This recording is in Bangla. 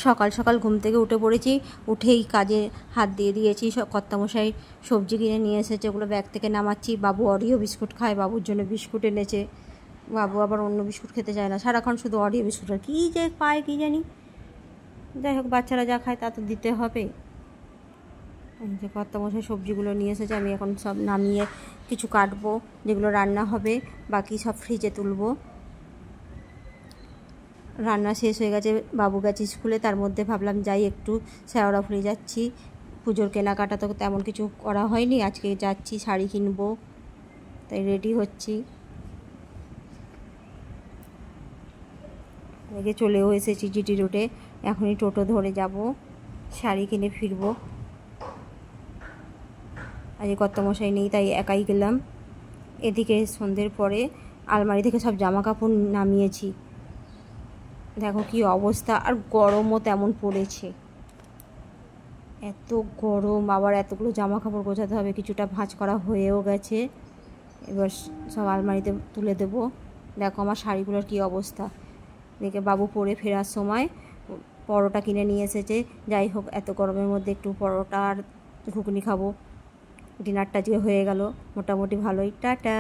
সকাল সকাল ঘুম থেকে উঠে পড়েছি, উঠেই কাজে হাত দিয়ে দিয়েছি। কর্তামশাই সবজি কিনে নিয়ে এসেছে, ওগুলো ব্যাগ থেকে নামাচ্ছি। বাবু অরিও বিস্কুট খায়, বাবুর জন্য বিস্কুট এনেছে। বাবু আবার অন্য বিস্কুট খেতে চায় না, সারাক্ষণ শুধু অরিও বিস্কুট আর কী যে পায় কী জানি। যাই হোক, বাচ্চারা যা খায় তা তো দিতে হবে। যে কর্তামশাই সবজিগুলো নিয়ে এসেছে, আমি এখন সব নামিয়ে কিছু কাটবো, যেগুলো রান্না হবে, বাকি সব ফ্রিজে তুলবো। রান্না শেষ হয়ে গেছে, বাবু গেছে স্কুলে, তার মধ্যে ভাবলাম যাই একটু শেওড়াফুলি যাচ্ছি। পুজোর কেনাকাটা তো তেমন কিছু করা হয়নি, আজকে যাচ্ছি শাড়ি কিনবো, তাই রেডি হচ্ছি। এদিকে চলেও এসেছি জিটি রোডে, এখনই টোটো ধরে যাব, শাড়ি কিনে ফিরবো। আজকে কর্তামশাই নেই তাই একাই গেলাম। এদিকে সন্ধ্যের পরে আলমারি থেকে সব জামা কাপড় নামিয়েছি, দেখো কি অবস্থা। আর গরমও তেমন পড়েছে, এত গরম, আবার এতগুলো জামা কাপড় গোছাতে হবে। কিছুটা ভাঁজ করা হয়েও গেছে, এবার সব আলমারিতে তুলে দেবো। দেখো আমার শাড়িগুলোর কি অবস্থা। দেখে বাবু পরে ফেরার সময় পরোটা কিনে নিয়ে এসেছে। যাই হোক, এত গরমের মধ্যে একটু পরোটা আর ঘুগনি খাবো। ডিনারটা আজকে হয়ে গেল মোটামুটি ভালোই। টাটা।